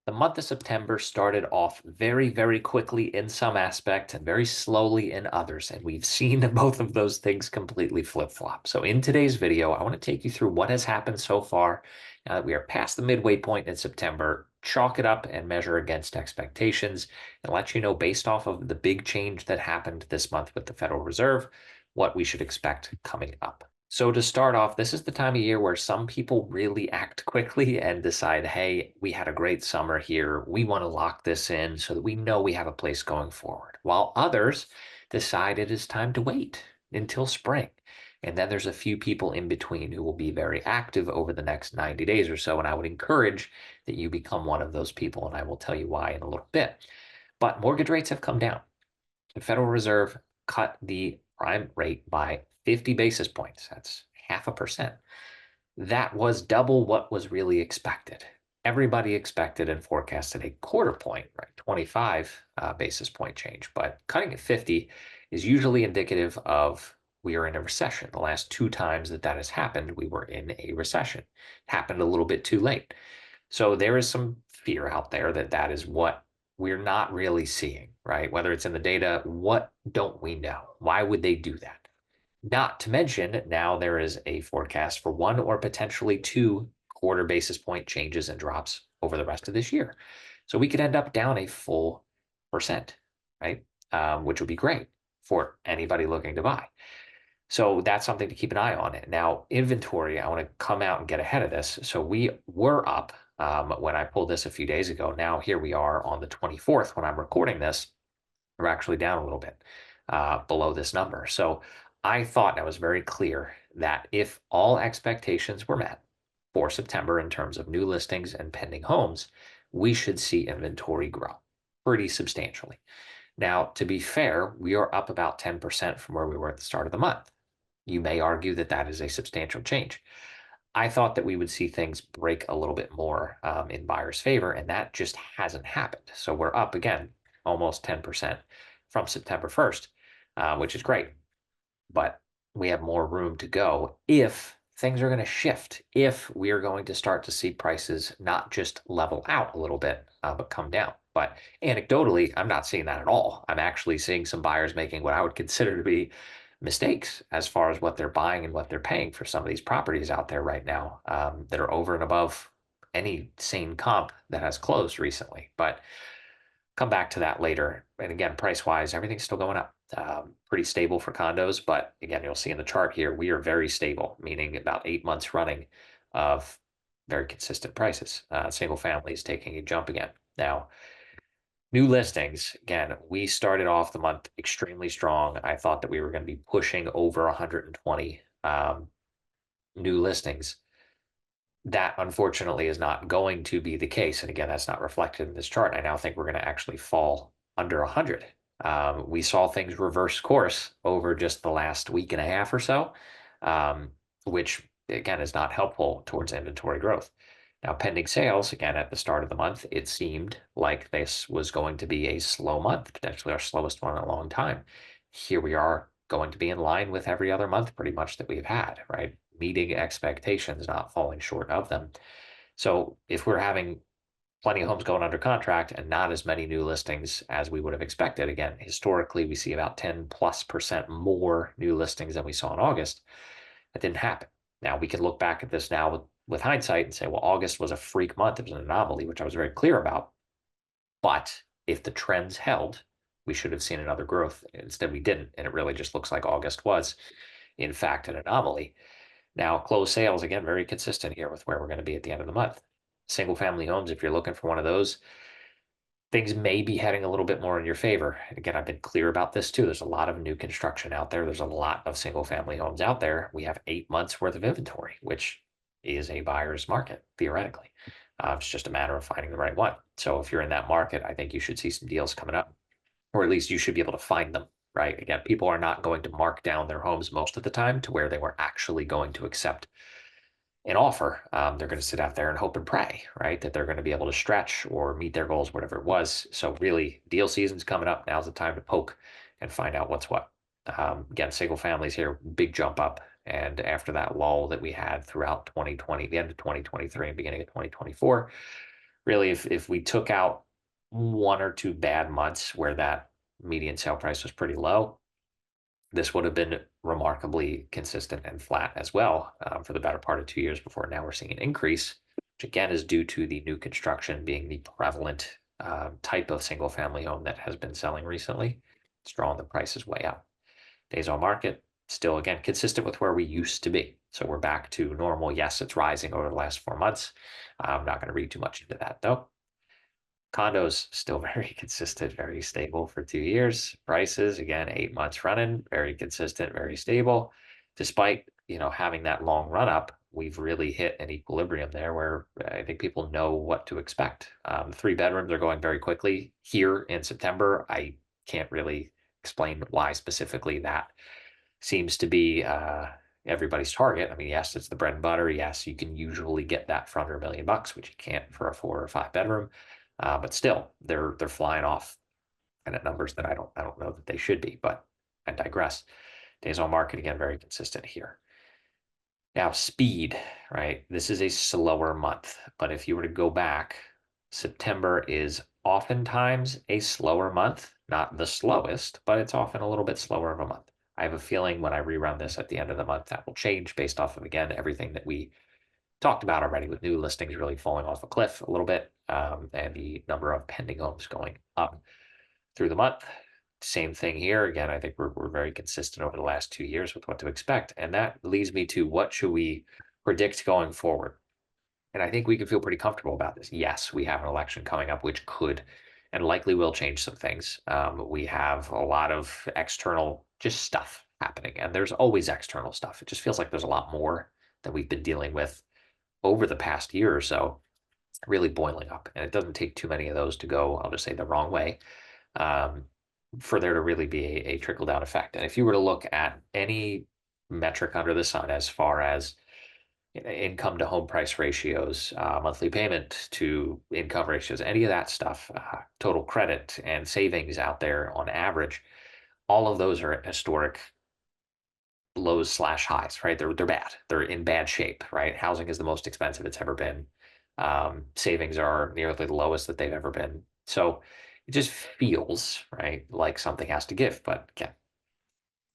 The month of September started off very, very quickly in some aspects and very slowly in others. And we've seen both of those things completely flip-flop. So in today's video, I want to take you through what has happened so far now that we are past the midway point in September, chalk it up and measure against expectations, and let you know based off of the big change that happened this month with the Federal Reserve, what we should expect coming up. So to start off, this is the time of year where some people really act quickly and decide, hey, we had a great summer here. We want to lock this in so that we know we have a place going forward. While others decide it is time to wait until spring. And then there's a few people in between who will be very active over the next 90 days or so. And I would encourage that you become one of those people. And I will tell you why in a little bit. But mortgage rates have come down. The Federal Reserve cut the prime rate by 50 basis points. That's 0.5%. That was double what was really expected. Everybody expected and forecasted a quarter point, right? 25 basis point change, but cutting at 50 is usually indicative of we are in a recession. The last two times that that has happened, we were in a recession. It happened a little bit too late. So there is some fear out there that that is what we're not really seeing, right? Whether it's in the data, what don't we know? Why would they do that? Not to mention, now there is a forecast for one or potentially two quarter basis point changes and drops over the rest of this year. So we could end up down a full percent, right? Which would be great for anybody looking to buy. So that's something to keep an eye on. Now, inventory, I want to come out and get ahead of this. So we were up when I pulled this a few days ago. Now here we are on the 24th when I'm recording this. We're actually down a little bit below this number. So I thought I was very clear that if all expectations were met for September in terms of new listings and pending homes, we should see inventory grow pretty substantially. Now, to be fair, we are up about 10% from where we were at the start of the month. You may argue that that is a substantial change. I thought that we would see things break a little bit more in buyers' favor, and that just hasn't happened. So we're up again, almost 10% from September 1st, which is great. But we have more room to go if things are going to shift, if we are going to start to see prices not just level out a little bit, but come down. But anecdotally, I'm not seeing that at all. I'm actually seeing some buyers making what I would consider to be mistakes as far as what they're buying and what they're paying for some of these properties out there right now that are over and above any sane comp that has closed recently. But come back to that later. And again, price wise, everything's still going up. Pretty stable for condos, but again, you'll see in the chart here, we are very stable, meaning about 8 months running of very consistent prices. Single family is taking a jump again. Now, new listings, again, we started off the month extremely strong. I thought that we were going to be pushing over 120 new listings. That unfortunately is not going to be the case. And again, that's not reflected in this chart. I now think we're going to actually fall under 100. We saw things reverse course over just the last week and a half or so, which again is not helpful towards inventory growth. Now, pending sales, again, at the start of the month, it seemed like this was going to be a slow month, potentially our slowest one in a long time. Here we are going to be in line with every other month pretty much that we've had, right? Meeting expectations, not falling short of them. So if we're having plenty of homes going under contract and not as many new listings as we would have expected, again, historically, we see about 10+% more new listings than we saw in August. That didn't happen. Now we can look back at this now with hindsight and say, well, August was a freak month. It was an anomaly, which I was very clear about. But if the trends held, we should have seen another growth. Instead, we didn't. And it really just looks like August was, in fact, an anomaly. Now, closed sales, again, very consistent here with where we're going to be at the end of the month. Single family homes, if you're looking for one of those, things may be heading a little bit more in your favor. And again, I've been clear about this too. There's a lot of new construction out there. There's a lot of single family homes out there. We have 8 months worth of inventory, which is a buyer's market, theoretically. It's just a matter of finding the right one. So if you're in that market, I think you should see some deals coming up, or at least you should be able to find them. Right. Again, people are not going to mark down their homes most of the time to where they were actually going to accept an offer. They're going to sit out there and hope and pray, right, that they're going to be able to stretch or meet their goals, whatever it was. So really, deal season's coming up. Now's the time to poke and find out what's what. Again, single families here, big jump up. And after that lull that we had throughout 2020, the end of 2023 and beginning of 2024, really, if we took out 1 or 2 bad months where that median sale price was pretty low, this would have been remarkably consistent and flat as well for the better part of 2 years before now we're seeing an increase, which again is due to the new construction being the prevalent type of single family home that has been selling recently. It's drawing the prices way up. Days on market, still again consistent with where we used to be. So we're back to normal. Yes, it's rising over the last 4 months. I'm not going to read too much into that though. Condos still very consistent, very stable for 2 years. Prices again, 8 months running, very consistent, very stable. Despite having that long run up, we've really hit an equilibrium there where I think people know what to expect. 3 bedrooms are going very quickly here in September. I can't really explain why specifically that seems to be everybody's target. I mean, yes, it's the bread and butter. Yes, you can usually get that for under $1 million, which you can't for a 4 or 5 bedroom. But still, they're flying off and at numbers that I don't know that they should be. But I digress. Days on market again, very consistent here. Now, speed, right? This is a slower month, but if you were to go back, September is oftentimes a slower month, not the slowest, but it's often a little bit slower of a month. I have a feeling when I rerun this at the end of the month, that will change based off of, again, everything that we talked about already with new listings really falling off a cliff a little bit and the number of pending homes going up through the month. Same thing here. Again, I think we're very consistent over the last 2 years with what to expect. And that leads me to what should we predict going forward? And I think we can feel pretty comfortable about this. Yes, we have an election coming up, which could and likely will change some things. We have a lot of external just stuff happening, and there's always external stuff. It just feels like there's a lot more that we've been dealing with over the past year or so, really boiling up. And it doesn't take too many of those to go, I'll just say, the wrong way um, for there to really be a trickle down effect. And if you were to look at any metric under the sun as far as income to home price ratios, monthly payment to income ratios, any of that stuff, total credit and savings out there on average, all of those are historic lows slash highs, right? They're bad. They're in bad shape, right? Housing is the most expensive it's ever been. Savings are nearly the lowest that they've ever been. So it just feels, right, like something has to give. But again,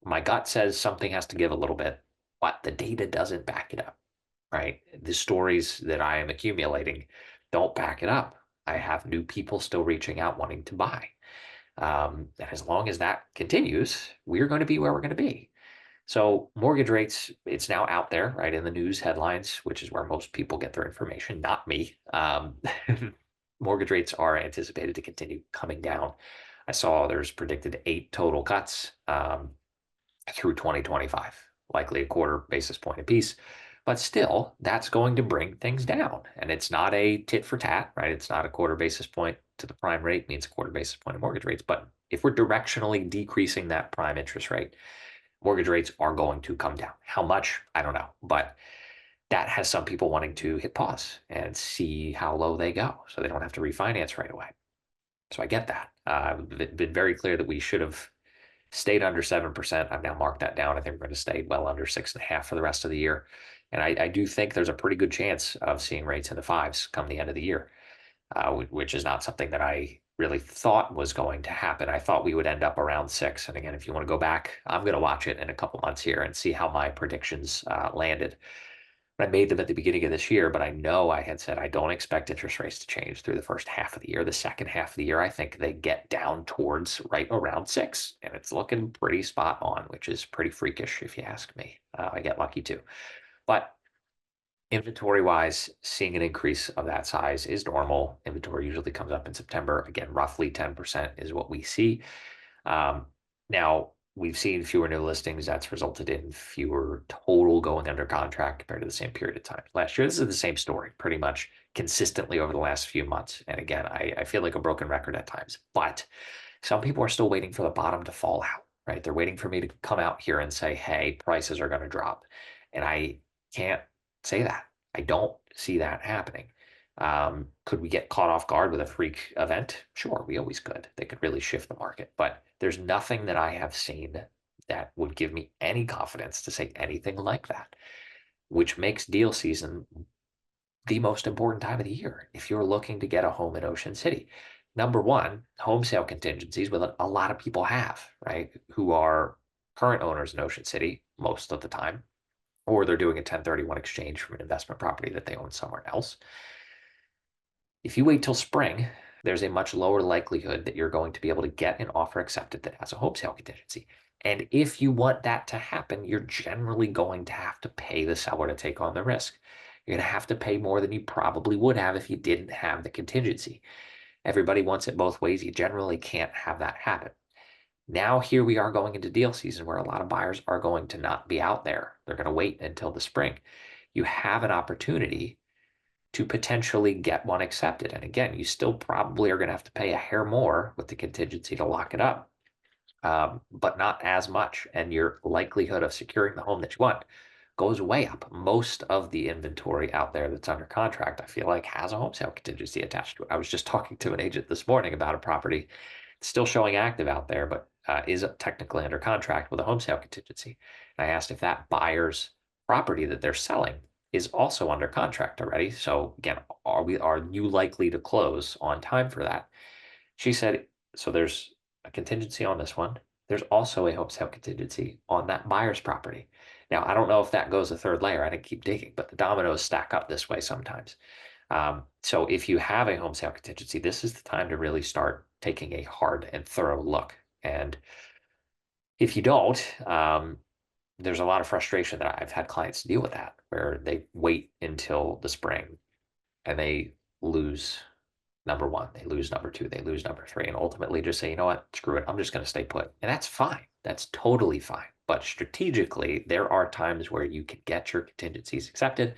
my gut says something has to give a little bit, but the data doesn't back it up, right? The stories that I am accumulating don't back it up. I have new people still reaching out wanting to buy. And as long as that continues, we're going to be where we're going to be. So mortgage rates, it's now out there, right, in the news headlines, which is where most people get their information, not me. Mortgage rates are anticipated to continue coming down. I saw there's predicted 8 total cuts through 2025, likely a quarter basis point apiece. But still, that's going to bring things down. And it's not a tit for tat, right? It's not a quarter basis point to the prime rate means a quarter basis point of mortgage rates. But if we're directionally decreasing that prime interest rate, mortgage rates are going to come down. How much? I don't know. But that has some people wanting to hit pause and see how low they go so they don't have to refinance right away. So I get that. It's been very clear that we should have stayed under 7%. I've now marked that down. I think we're going to stay well under 6.5 for the rest of the year. And I do think there's a pretty good chance of seeing rates in the fives come the end of the year, which is not something that I really thought was going to happen. I thought we would end up around 6. And again, if you want to go back, I'm going to watch it in a couple months here and see how my predictions landed. I made them at the beginning of this year, but I know I had said I don't expect interest rates to change through the first half of the year. The second half of the year, I think they get down towards right around 6, and it's looking pretty spot on, which is pretty freakish if you ask me. I get lucky too. But inventory wise, seeing an increase of that size is normal. Inventory usually comes up in September. Again, roughly 10% is what we see. Now, we've seen fewer new listings. That's resulted in fewer total going under contract compared to the same period of time last year. This is the same story pretty much consistently over the last few months. And again, I feel like a broken record at times, but some people are still waiting for the bottom to fall out, right? They're waiting for me to come out here and say, hey, prices are going to drop. And I can't say that. I don't see that happening. Could we get caught off guard with a freak event? Sure, we always could. They could really shift the market, but there's nothing that I have seen that would give me any confidence to say anything like that, which makes deal season the most important time of the year if you're looking to get a home in Ocean City. Number one, home sale contingencies, with a lot of people have, right, who are current owners in Ocean City most of the time, or they're doing a 1031 exchange from an investment property that they own somewhere else. If you wait till spring, there's a much lower likelihood that you're going to be able to get an offer accepted that has a home sale contingency. And if you want that to happen, you're generally going to have to pay the seller to take on the risk. You're going to have to pay more than you probably would have if you didn't have the contingency. Everybody wants it both ways. You generally can't have that happen. Now, here we are going into deal season where a lot of buyers are going to not be out there. They're going to wait until the spring. You have an opportunity to potentially get one accepted. And again, you still probably are going to have to pay a hair more with the contingency to lock it up, but not as much. And your likelihood of securing the home that you want goes way up. Most of the inventory out there that's under contract, I feel like, has a home sale contingency attached to it. I was just talking to an agent this morning about a property still showing active out there, but is technically under contract with a home sale contingency. And I asked if that buyer's property that they're selling is also under contract already. So again, are you likely to close on time for that? She said, so there's a contingency on this one. There's also a home sale contingency on that buyer's property. Now, I don't know if that goes a third layer. I didn't keep digging, but the dominoes stack up this way sometimes. So if you have a home sale contingency, this is the time to really start taking a hard and thorough look. And if you don't, there's a lot of frustration that I've had clients deal with, that where they wait until the spring and they lose number one, they lose number two, they lose number three, and ultimately just say, you know what, screw it, I'm just going to stay put. And that's fine. That's totally fine. But strategically, there are times where you can get your contingencies accepted.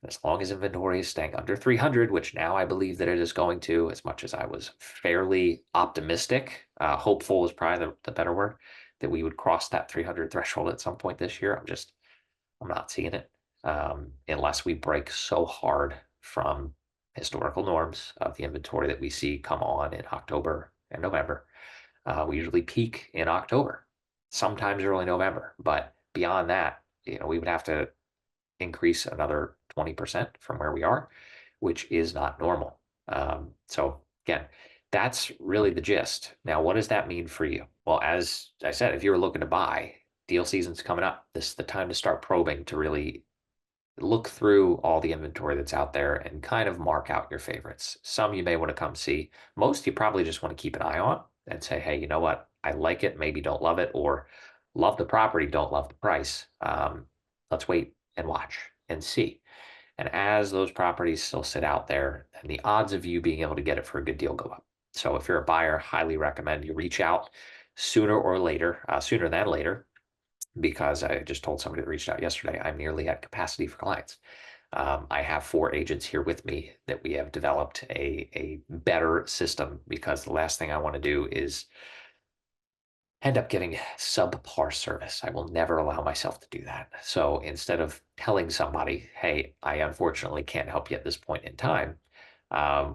As long as inventory is staying under 300, which now I believe that it is going to, as much as I was fairly optimistic, hopeful is probably the better word, that we would cross that 300 threshold at some point this year. I'm not seeing it, unless we break so hard from historical norms of the inventory that we see come on in October and November. We usually peak in October, sometimes early November, but beyond that, we would have to increase another 20% from where we are, which is not normal. So again, that's really the gist. Now, what does that mean for you? Well, as I said, if you're looking to buy, deal season's coming up. This is the time to start probing, to really look through all the inventory that's out there and kind of mark out your favorites. Some you may want to come see. Most you probably just want to keep an eye on and say, hey, you know what? I like it, maybe don't love it, or love the property, don't love the price. Let's wait and watch and see. And as those properties still sit out there, then the odds of you being able to get it for a good deal go up. So if you're a buyer, highly recommend you reach out sooner than later, because I just told somebody that reached out yesterday, I'm nearly at capacity for clients. I have 4 agents here with me that we have developed a better system, because the last thing I want to do is end up giving subpar service. I will never allow myself to do that. So instead of telling somebody, hey, I unfortunately can't help you at this point in time,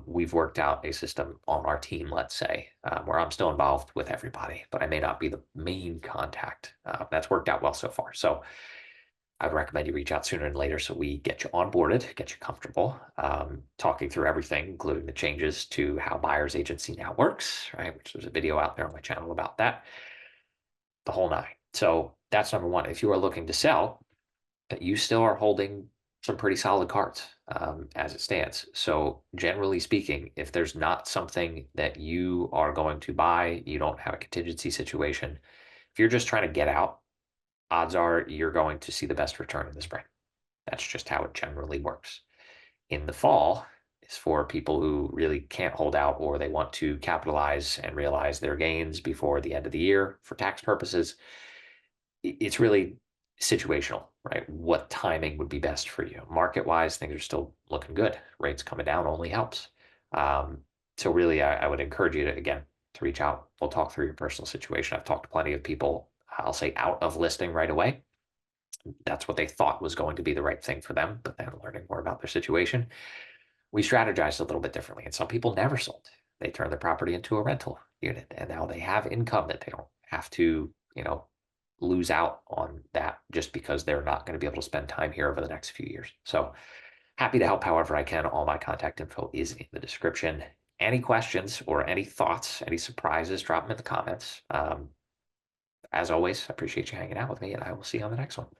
we've worked out a system on our team, let's say, where I'm still involved with everybody, but I may not be the main contact. That's worked out well so far. So I'd recommend you reach out sooner than later so we get you onboarded, get you comfortable, talking through everything, including the changes to how buyer's agency now works, right? Which there's a video out there on my channel about that, the whole nine. So that's number one. If you are looking to sell, you still are holding some pretty solid cards, as it stands. So generally speaking, if there's not something that you are going to buy, you don't have a contingency situation, if you're just trying to get out, odds are you're going to see the best return in the spring. That's just how it generally works. In the fall is for people who really can't hold out, or they want to capitalize and realize their gains before the end of the year for tax purposes. It's really situational, right? What timing would be best for you? Market-wise, things are still looking good. Rates coming down only helps. So really, I would encourage you to, again, to reach out. We'll talk through your personal situation. I've talked to plenty of people, I'll say, out of listing right away. That's what they thought was going to be the right thing for them, but then learning more about their situation, we strategized a little bit differently. And some people never sold. They turned their property into a rental unit, and now they have income that they don't have to, lose out on that just because they're not going to be able to spend time here over the next few years. So Happy to help however I can. All my contact info is in the description. Any questions or any thoughts, any surprises, drop them in the comments. As always, I appreciate you hanging out with me, and I will see you on the next one.